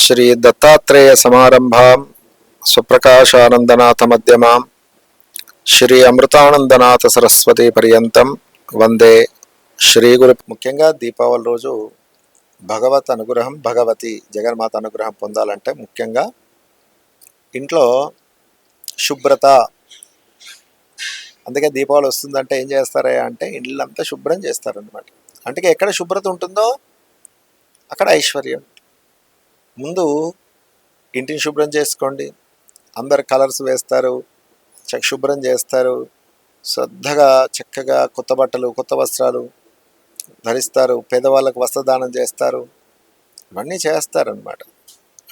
శ్రీ దత్తాత్రేయ సమారంభాం సుప్రకాశానందనాథ మధ్యమాం శ్రీ అమృతానందనాథ సరస్వతి పర్యంతం వందే శ్రీ గురు. ముఖ్యంగా దీపావళి రోజు భగవత్ అనుగ్రహం, భగవతి జగన్మాత అనుగ్రహం పొందాలంటే ముఖ్యంగా ఇంట్లో శుభ్రత. అందుకే దీపావళి వస్తుందంటే ఏం చేస్తారా అంటే ఇళ్ళంతా శుభ్రం చేస్తారనమాట. అంటే ఎక్కడ శుభ్రత ఉంటుందో అక్కడ ఐశ్వర్యం. ముందు ఇంటిని శుభ్రం చేసుకోండి. అందరు కలర్స్ వేస్తారు, శుభ్రం చేస్తారు, శ్రద్ధగా చక్కగా కొత్త బట్టలు కొత్త వస్త్రాలు ధరిస్తారు, పేదవాళ్ళకు వస్త్రదానం చేస్తారు, ఇవన్నీ చేస్తారనమాట.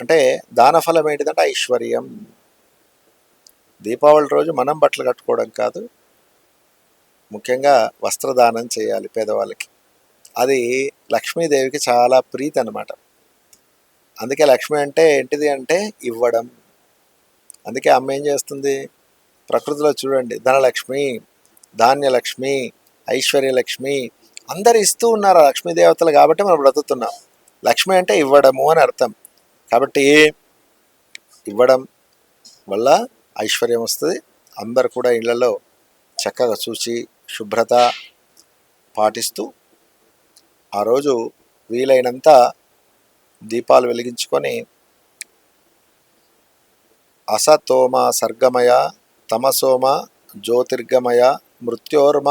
అంటే దానఫలం ఏంటిదంటే ఐశ్వర్యం. దీపావళి రోజు మనం బట్టలు కట్టుకోవడం కాదు, ముఖ్యంగా వస్త్రదానం చేయాలి పేదవాళ్ళకి. అది లక్ష్మీదేవికి చాలా ప్రీతి అనమాట. అందుకే లక్ష్మి అంటే ఏంటిది అంటే ఇవ్వడం. అందుకే అమ్మ ఏం చేస్తుంది, ప్రకృతిలో చూడండి, ధనలక్ష్మి, ధాన్యలక్ష్మి, ఐశ్వర్యలక్ష్మి అందరు ఇస్తూ ఉన్నారు లక్ష్మీ దేవతలు. కాబట్టి మనం బ్రతుకుతున్నాం. లక్ష్మి అంటే ఇవ్వడము అని అర్థం. కాబట్టి ఇవ్వడం వల్ల ఐశ్వర్యం వస్తుంది. అందరు కూడా ఇళ్లలో చక్కగా చూసి శుభ్రత పాటిస్తూ ఆ రోజు వీలైనంత దీపాలు వెలిగించుకొని అసతోమ సర్గమయ తమసోమ జ్యోతిర్గమయ మృత్యోర్మ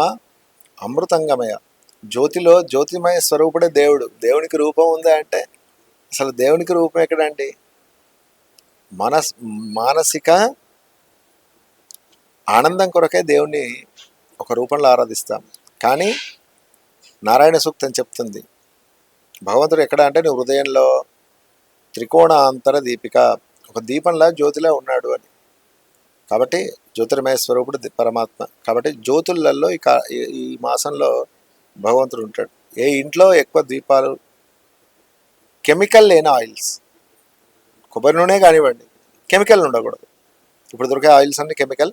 అమృతంగమయ. జ్యోతిలో జ్యోతిమయ స్వరూపుడే దేవుడు. దేవునికి రూపం ఉందా అంటే అసలు దేవునికి రూపం ఎక్కడండి? మానసిక ఆనందం కొరకే దేవుణ్ణి ఒక రూపంలో ఆరాధిస్తాం. కానీ నారాయణ సూక్తం చెప్తుంది, భగవంతుడు ఎక్కడ అంటే నీ హృదయంలో త్రికోణాంతర దీపిక, ఒక దీపంలా జ్యోతిలా ఉన్నాడు అని. కాబట్టి జ్యోతిర్మయ స్వరూపుడు పరమాత్మ. కాబట్టి జ్యోతులలో ఈ మాసంలో భగవంతుడు ఉంటాడు. ఏ ఇంట్లో ఎక్కువ దీపాలు, కెమికల్ లేని ఆయిల్స్, కొబ్బరి నూనె కానివ్వండి, కెమికల్ ఉండకూడదు. ఇప్పుడు దొరికే ఆయిల్స్ అన్ని కెమికల్.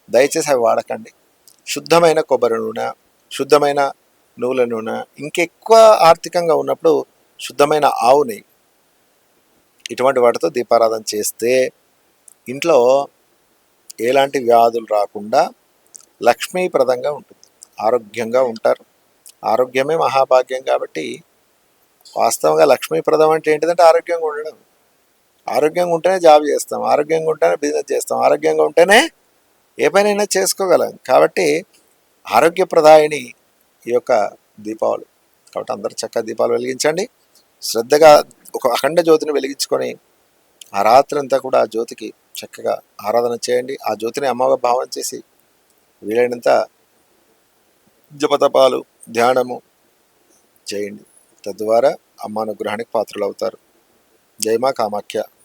దయచేసి అవి వాడకండి. శుద్ధమైన కొబ్బరి నూనె, శుద్ధమైన నువ్వుల నూనె, ఇంకెక్కువ ఆర్థికంగా ఉన్నప్పుడు శుద్ధమైన ఆవు నెయ్యి, ఇటువంటి వాటితో దీపారాధన చేస్తే ఇంట్లో ఎలాంటి వ్యాధులు రాకుండా లక్ష్మీప్రదంగా ఉంటుంది, ఆరోగ్యంగా ఉంటారు. ఆరోగ్యమే మహాభాగ్యం. కాబట్టి వాస్తవంగా లక్ష్మీప్రదం అంటే ఏంటిదంటే ఆరోగ్యంగా ఉండడం. ఆరోగ్యంగా ఉంటేనే జాబ్ చేస్తాం, ఆరోగ్యంగా ఉంటేనే బిజినెస్ చేస్తాం, ఆరోగ్యంగా ఉంటేనే ఏ పనైనా చేసుకోగలం. కాబట్టి ఆరోగ్యప్రదాయిని ఈ యొక్క దీపావళి. కాబట్టి అందరూ చక్కగా దీపాలు వెలిగించండి. శ్రద్ధగా ఒక అఖండ జ్యోతిని వెలిగించుకొని ఆ రాత్రి అంతా కూడా ఆ జ్యోతికి చక్కగా ఆరాధన చేయండి. ఆ జ్యోతిని అమ్మగా భావన చేసి వీలైనంత జపతపాలు, ధ్యానము చేయండి. తద్వారా అమ్మ అనుగ్రహానికి పాత్రలు అవుతారు. జై మా కామాఖ్య.